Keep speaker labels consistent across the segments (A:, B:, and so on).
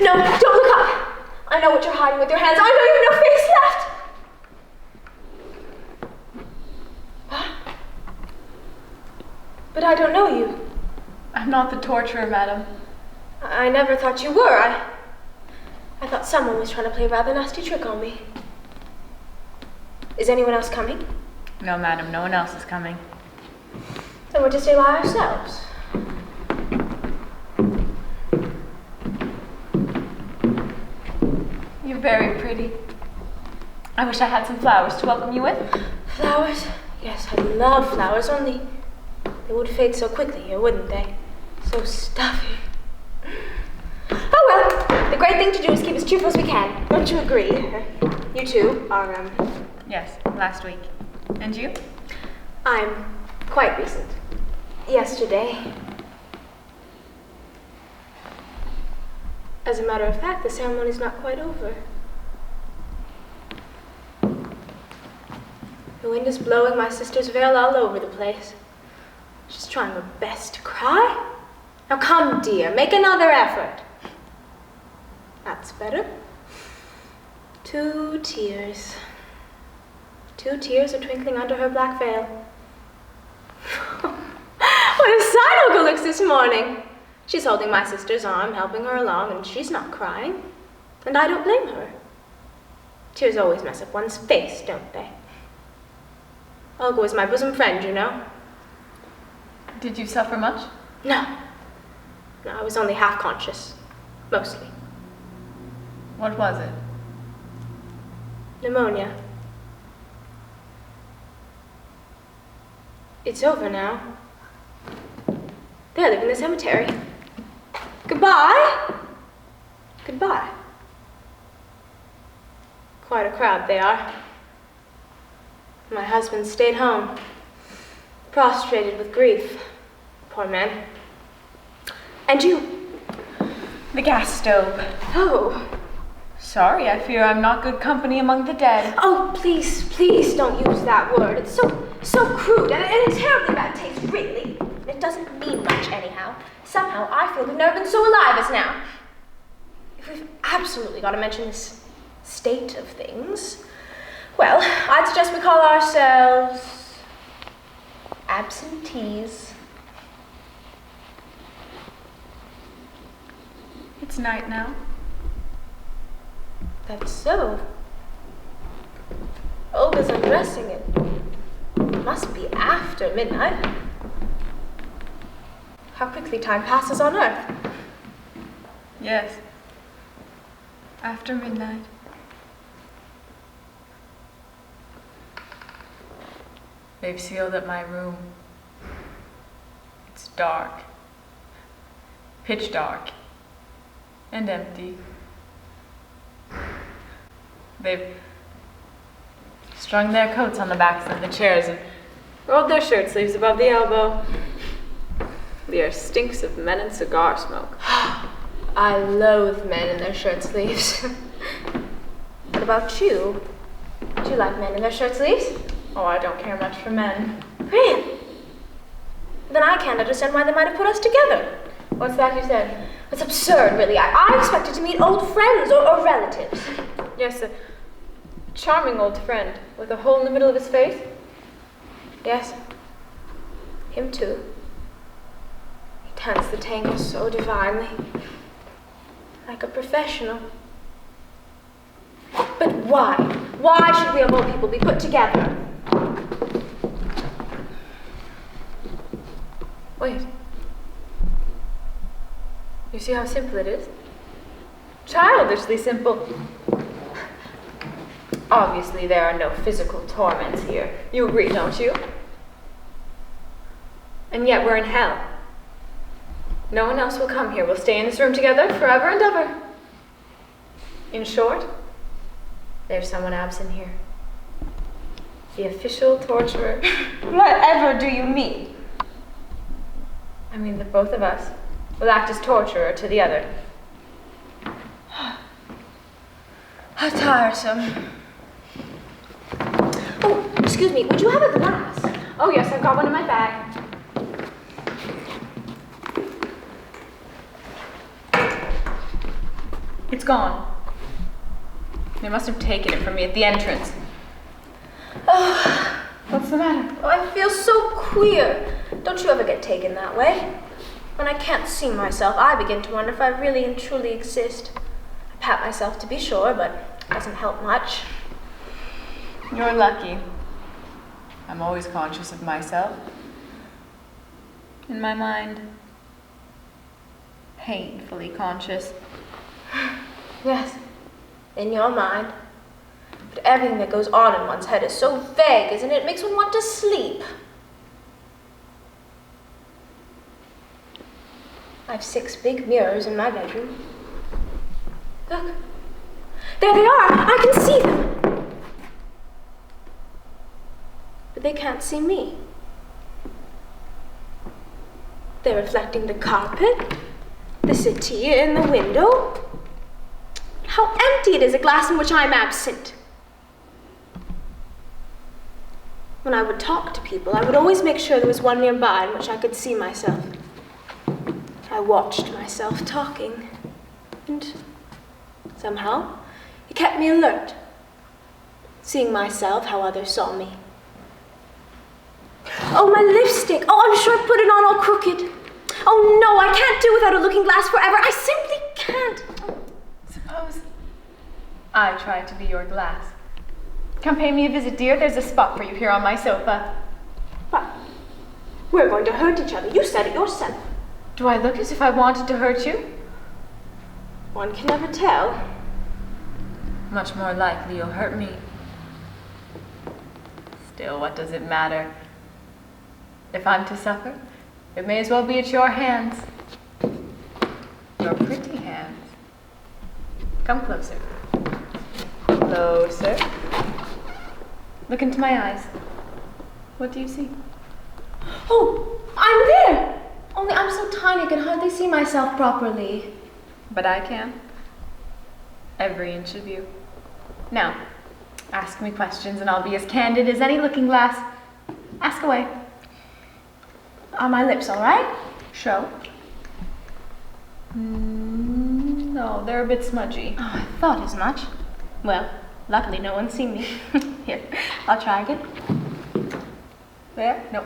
A: No, don't look up. I know what you're hiding with your hands. I know you've no face left. What? But I don't know you.
B: I'm not the torturer, madam.
A: I never thought you were. I thought someone was trying to play a rather nasty trick on me. Is anyone else coming?
B: No, madam, no one else is coming.
A: Then we're to stay by ourselves.
B: You're very pretty. I wish I had some flowers to welcome you with.
A: Flowers? Yes, I love flowers, only they would fade so quickly here, wouldn't they? So stuffy. Oh well, the great thing to do is keep as cheerful as we can. Don't you agree? You two are,
B: Yes, last week. And you?
A: I'm quite recent. Yesterday. As a matter of fact, the ceremony's not quite over. The wind is blowing my sister's veil all over the place. She's trying her best to cry. Now come, dear, make another effort. That's better. 2 tears. 2 tears are twinkling under her black veil. What a sight Uncle looks this morning. She's holding my sister's arm, helping her along, and she's not crying. And I don't blame her. Tears always mess up one's face, don't they? Olga was my bosom friend, you know.
B: Did you suffer much?
A: No, I was only half conscious. Mostly.
B: What was it?
A: Pneumonia. It's over now. They live in the cemetery. Goodbye. Goodbye. Quite a crowd they are. My husband stayed home, prostrated with grief. Poor man. And you?
B: The gas stove.
A: Oh.
B: Sorry, I fear I'm not good company among the dead.
A: Oh, please don't use that word. It's so crude and in terribly bad taste, really. It doesn't mean much anyhow. Somehow I feel we've never been so alive as now. If we've absolutely got to mention this state of things, well, I'd suggest we call ourselves absentees.
B: It's night now.
A: That's so. Olga's undressing. It must be after midnight. How quickly time passes on Earth.
B: Yes. After midnight. They've sealed up my room. It's dark. Pitch dark. And empty. They've strung their coats on the backs of the chairs and rolled their shirt sleeves above the elbow. The air stinks of men and cigar smoke.
A: I loathe men in their shirt sleeves. What about you? Do you like men in their shirt sleeves?
B: Oh, I don't care much for men.
A: Really? Then I can't understand why they might have put us together.
B: What's that you said?
A: It's absurd, really. I expected to meet old friends or relatives.
B: Yes, a charming old friend with a hole in the middle of his face.
A: Yes, him too. He turns the tango so divinely. Like a professional. But why? Why should we of all people be put together?
B: Wait. You see how simple it is? Childishly simple. Obviously, there are no physical torments here. You agree, don't you? And yet we're in hell. No one else will come here. We'll stay in this room together forever and ever. In short, there's someone absent here. The official torturer.
A: Whatever do you mean?
B: I mean that both of us will act as torturer to the other.
A: How tiresome. Oh, excuse me, would you have a glass?
B: Oh yes, I've got one in my bag. It's gone. They must have taken it from me at the entrance.
A: Oh,
B: What's the matter?
A: I feel so queer. Don't you ever get taken that way? When I can't see myself, I begin to wonder if I really and truly exist. I pat myself to be sure, but it doesn't help much.
B: You're lucky. I'm always conscious of myself. In my mind. Painfully conscious.
A: Yes, in your mind. But everything that goes on in one's head is so vague, isn't it? It makes one want to sleep. I've 6 big mirrors in my bedroom. Look. There they are! I can see them! But they can't see me. They're reflecting the carpet, the settee in the window. How empty it is, a glass in which I'm absent. When I would talk to people, I would always make sure there was one nearby in which I could see myself. I watched myself talking, and somehow it kept me alert, seeing myself how others saw me. Oh, my lipstick! Oh, I'm sure I put it on all crooked. Oh no, I can't do without a looking glass forever. I simply can't.
B: Suppose I try to be your glass. Come pay me a visit, dear. There's a spot for you here on my sofa.
A: But we're going to hurt each other. You said it yourself.
B: Do I look as if I wanted to hurt you?
A: One can never tell.
B: Much more likely you'll hurt me. Still, what does it matter? If I'm to suffer, it may as well be at your hands. Your pretty hands. Come closer. Closer. Look into my eyes. What do you see?
A: Oh, I'm there! Only I'm so tiny I can hardly see myself properly.
B: But I can. Every inch of you. Now, ask me questions and I'll be as candid as any looking glass. Ask away.
A: Are my lips all right?
B: Show. No, they're a bit smudgy.
A: Oh, I thought as much. Well, luckily no one's seen me. Here, I'll try again.
B: There? No.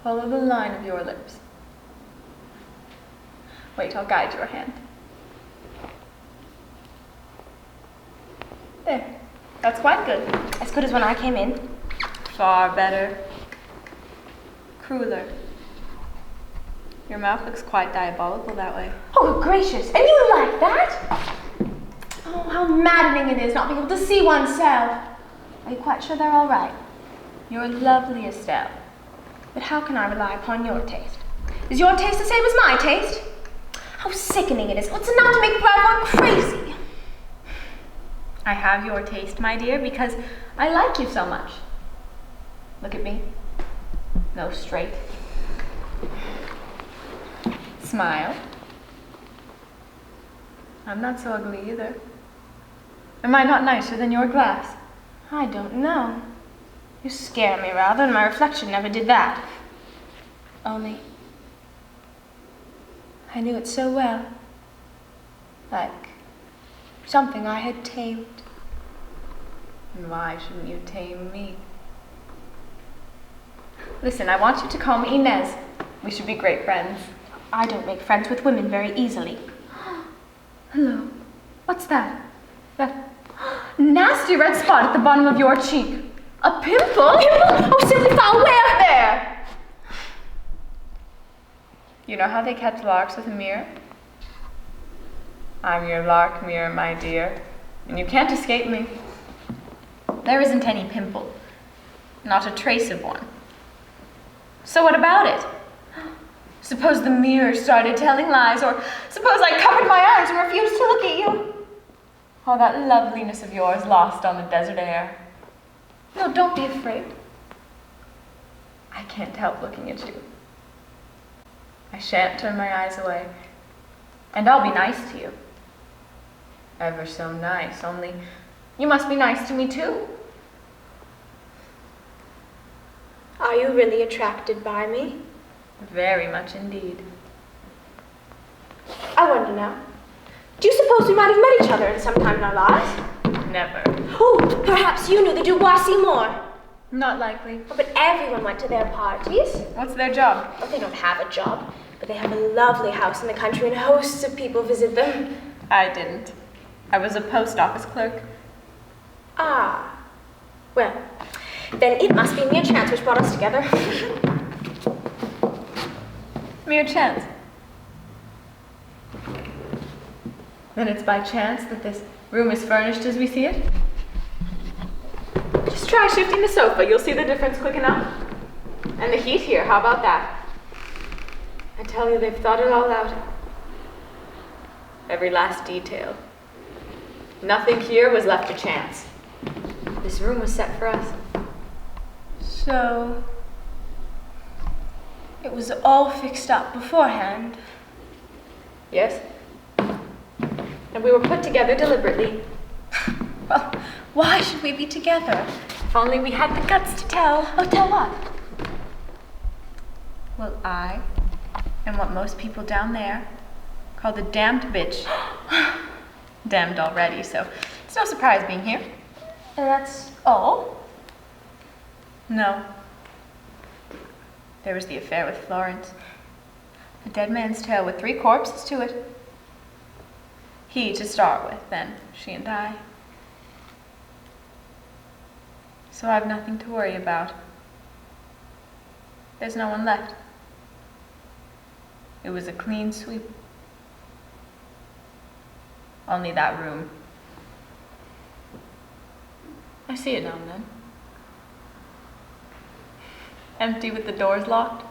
B: Follow the line of your lips. Wait, I'll guide your hand. There. That's quite good.
A: As good as when I came in.
B: Far better. Crueler. Your mouth looks quite diabolical that way.
A: Oh, gracious, and you like that? Oh, how maddening it is not being able to see oneself. Are you quite sure they're all right?
B: You're lovely, Estelle.
A: But how can I rely upon your taste? Is your taste the same as my taste? How sickening it is. It's enough to make everyone crazy.
B: I have your taste, my dear, because I like you so much. Look at me. No, straight. Smile. I'm not so ugly either. Am I not nicer than your glass?
A: I don't know. You scare me rather, and my reflection never did that. Only, I knew it so well. Like something I had tamed.
B: And why shouldn't you tame me? Listen, I want you to call me Inez. We should be great friends.
A: I don't make friends with women very easily.
B: Hello. What's that? That nasty red spot at the bottom of your cheek. A pimple?
A: Pimple? Oh, simply foul. Where?
B: There. You know how they catch larks with a mirror? I'm your lark mirror, my dear, and you can't escape me. There isn't any pimple. Not a trace of one. So what about it? Suppose the mirror started telling lies, or suppose I covered my eyes and refused to look at you. All that loveliness of yours lost on the desert air. No, don't be afraid. I can't help looking at you. I shan't turn my eyes away. And I'll be nice to you. Ever so nice, only you must be nice to me too.
A: Are you really attracted by me?
B: Very much indeed.
A: I wonder now, Do you suppose we might have met each other at some time in our lives?
B: Never.
A: Oh, perhaps you knew the Dubois Seymour.
B: Not likely.
A: Oh, but everyone went to their parties.
B: What's their job?
A: Oh, they don't have a job, but they have a lovely house in the country and hosts of people visit them.
B: I didn't. I was a post office clerk.
A: Ah. Well, then it must be mere chance which brought us together.
B: Mere chance. Then it's by chance that this room is furnished as we see it? Just try shifting the sofa. You'll see the difference quick enough. And the heat here, how about that? I tell you, they've thought it all out. Every last detail. Nothing here was left to chance. This room was set for us.
A: So, it was all fixed up beforehand.
B: Yes? And we were put together deliberately.
A: Well, why should we be together?
B: If only we had the guts to tell.
A: Oh, tell what?
B: Well, I am what most people down there call the damned bitch. Damned already, so it's no surprise being here.
A: And that's all?
B: No. There was the affair with Florence. A dead man's tale with 3 corpses to it. He to start with, then she and I. So I've nothing to worry about. There's no one left. It was a clean sweep. Only that room. I see it now and then. Empty with the doors locked.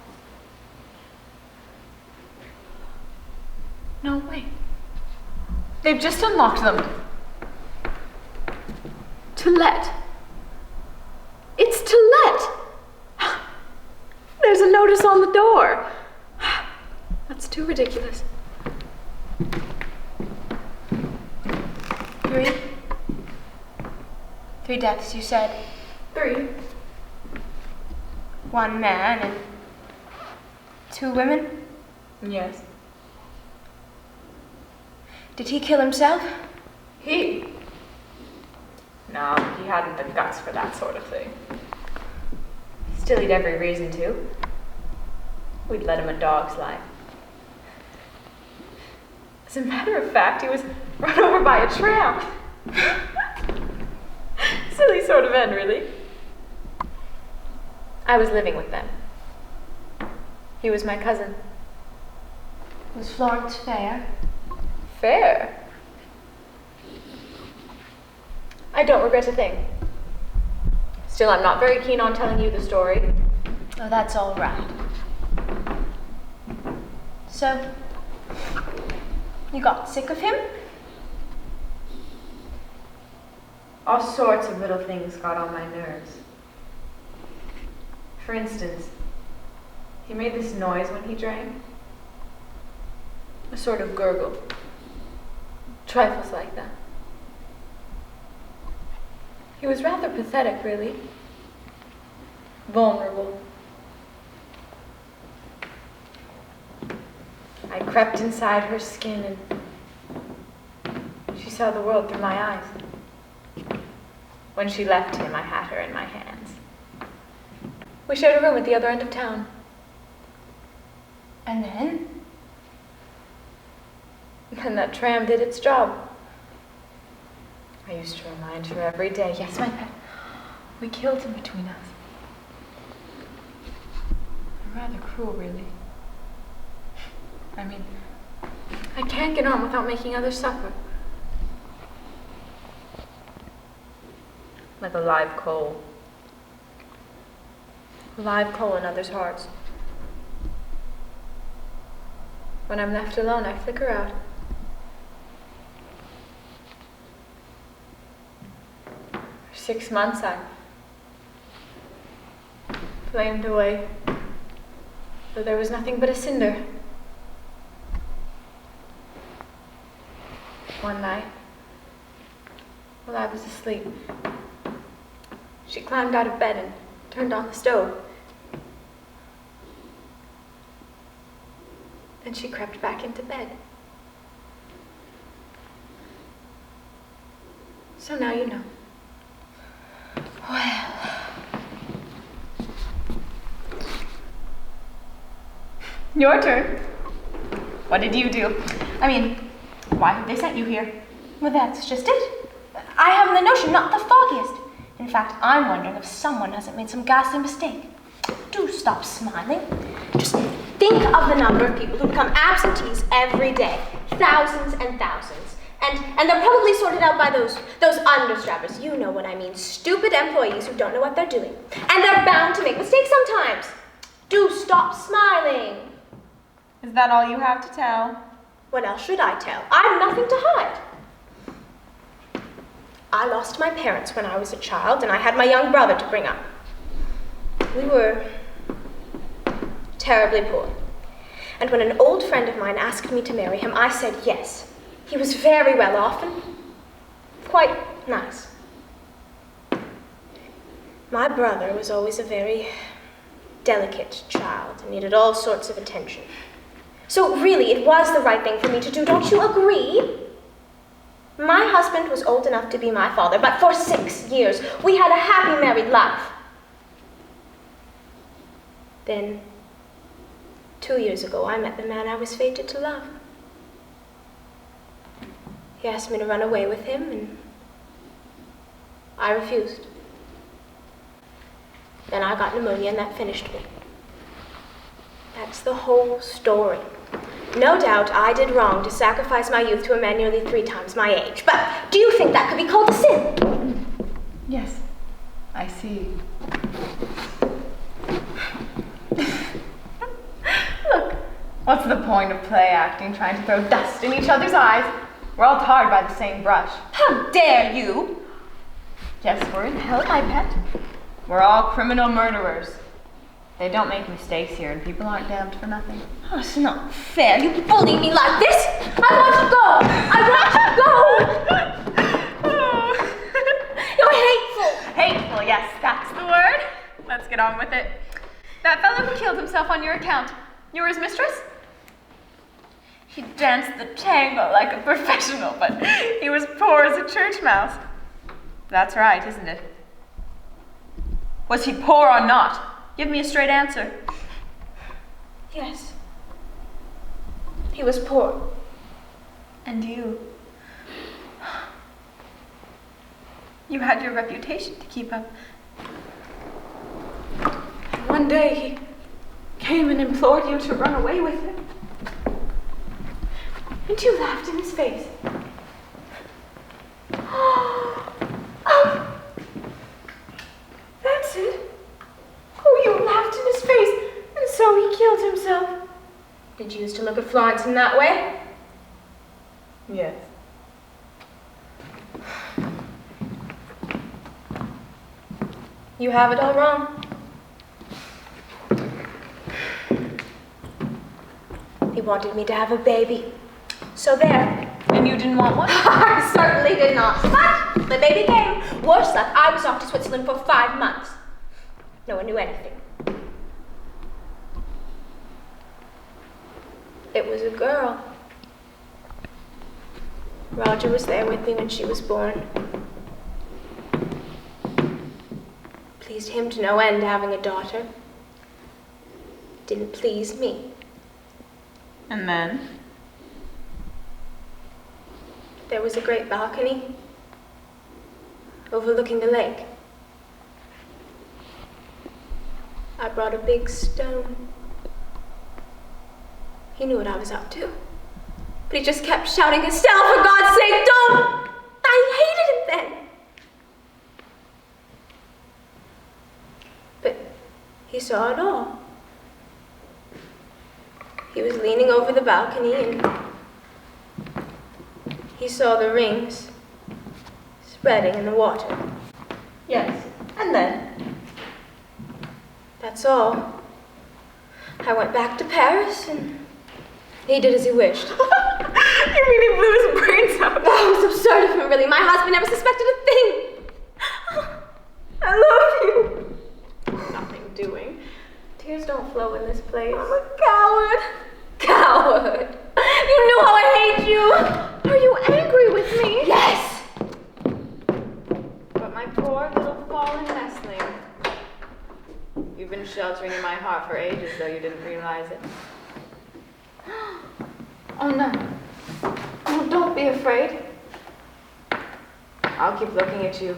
B: No, wait. They've just unlocked them. To let. It's to let. There's a notice on the door. That's too ridiculous.
A: 3? 3 deaths, you said.
B: 3.
A: 1 man and 2 women?
B: Yes.
A: Did he kill himself?
B: He? No, he hadn't the guts for that sort of thing. Still, he'd every reason to. We'd led him a dog's life. As a matter of fact, he was run over by a tram. Silly sort of end, really. I was living with them. He was my cousin.
A: Was Florence fair?
B: Fair. I don't regret a thing. Still, I'm not very keen on telling you the story.
A: Oh, that's all right. So, you got sick of him?
B: All sorts of little things got on my nerves. For instance, he made this noise when he drank. A sort of gurgle. Trifles like that. He was rather pathetic, really. Vulnerable. I crept inside her skin and she saw the world through my eyes. When she left him, I had her in my hands. We shared a room at the other end of town.
A: And then?
B: And that tram did its job. I used to remind her every day, yes, my pet, we killed him between us. Rather cruel, really. I mean, I can't get on without making others suffer. Like a live coal. A live coal in others' hearts. When I'm left alone, I flicker out. For 6 months, I flamed away, though there was nothing but a cinder. One night, while I was asleep, she climbed out of bed and turned on the stove. And she crept back into bed. So now you know.
A: Well,
C: Your turn. What did you do? I mean, why have they sent you here?
A: well, that's just it. I haven't the notion, not the foggiest. In fact, I'm wondering if someone hasn't made some ghastly mistake. Do stop smiling. Just think of the number of people who become absentees every day. Thousands and thousands. And they're probably sorted out by those understrappers. You know what I mean. Stupid employees who don't know what they're doing. And they're bound to make mistakes sometimes. Do stop smiling.
C: Is that all you have to tell?
A: What else should I tell? I've nothing to hide. I lost my parents when I was a child, and I had my young brother to bring up. We were terribly poor. And when an old friend of mine asked me to marry him, I said yes. He was very well off and quite nice. My brother was always a very delicate child and needed all sorts of attention. So really, it was the right thing for me to do, don't you agree? My husband was old enough to be my father, but for 6 years, we had a happy married life. Then, 2 years ago, I met the man I was fated to love. He asked me to run away with him, and I refused. Then I got pneumonia, and that finished me. That's the whole story. No doubt I did wrong to sacrifice my youth to a man nearly 3 times my age, but do you think that could be called a sin?
C: Yes, I see. Look, what's the point of play acting, trying to throw dust in each other's eyes? We're all tarred by the same brush.
A: How dare you?
C: Yes, we're in hell, my pet. We're all criminal murderers. They don't make mistakes here, and people aren't damned for nothing.
A: Oh, it's not fair. You bully me like this. I want to go. I want to go. You're hateful.
C: Hateful, yes, that's the word. Let's get on with it. That fellow who killed himself on your account, you were his mistress? He danced the tango like a professional, but he was poor as a church mouse. That's right, isn't it? Was he poor or not? Give me a straight answer.
A: Yes. He was poor.
C: And you? You had your reputation to keep up.
B: One day he came and implored you to run away with him. And you laughed in his face. Oh, that's it. Oh, you laughed in his face, and so he killed himself.
A: Did you used to look at Florence in that way?
C: Yes.
A: You have it all wrong. He wanted me to have a baby. So there.
C: And you didn't want one?
A: I certainly did not. But the baby came. Worse luck, I was off to Switzerland for 5 months. No one knew anything. It was a girl. Roger was there with me when she was born. Pleased him to no end having a daughter. Didn't please me.
C: And then?
A: There was a great balcony overlooking the lake. I brought a big stone. He knew what I was up to. But he just kept shouting, "Estelle, for God's sake, don't!" I hated him then. But he saw it all. He was leaning over the balcony and he saw the rings spreading in the water.
C: Yes. And then?
A: That's all. I went back to Paris and he did as he wished.
C: You mean he blew his brains out?
A: That was absurd of him, really. My husband never suspected a thing. I love you.
B: Nothing doing. Tears don't flow in this place.
A: I'm a coward. Coward. You knew how I hate you.
B: Are you angry with me?
A: Yes.
B: My poor little fallen nestling. You've been sheltering in my heart for ages, though you didn't realize it. Oh no. Oh, don't be afraid. I'll keep looking at you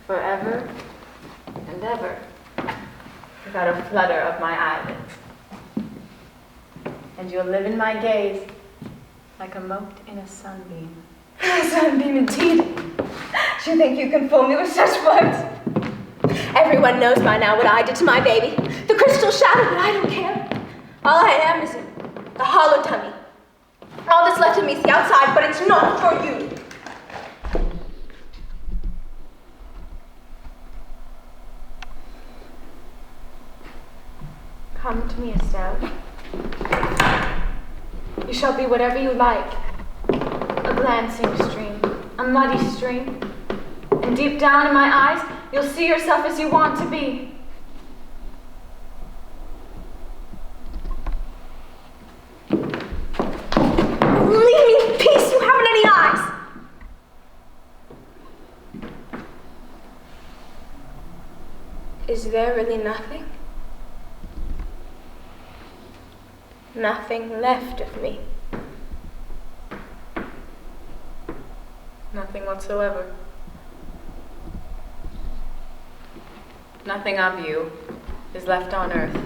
B: forever and ever without a flutter of my eyelids. And you'll live in my gaze like a mote in a sunbeam.
A: A sunbeam indeed. Do you think you can fool me with such words? Everyone knows by now what I did to my baby. The crystal shadow, but I don't care. All I am is a hollow tummy. All that's left of me is the outside, but it's not for you.
B: Come to me, Estelle. You shall be whatever you like. A glancing stream, a muddy stream. And deep down in my eyes, you'll see yourself as you want to be.
A: Leave me in peace, you haven't any eyes. Is there really nothing? Nothing left of me.
B: Nothing whatsoever. Nothing of you is left on earth.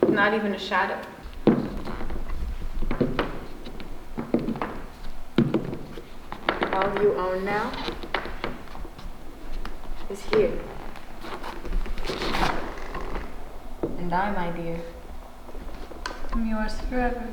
B: Not even a shadow. All you own now is here. And I, my dear, am yours forever.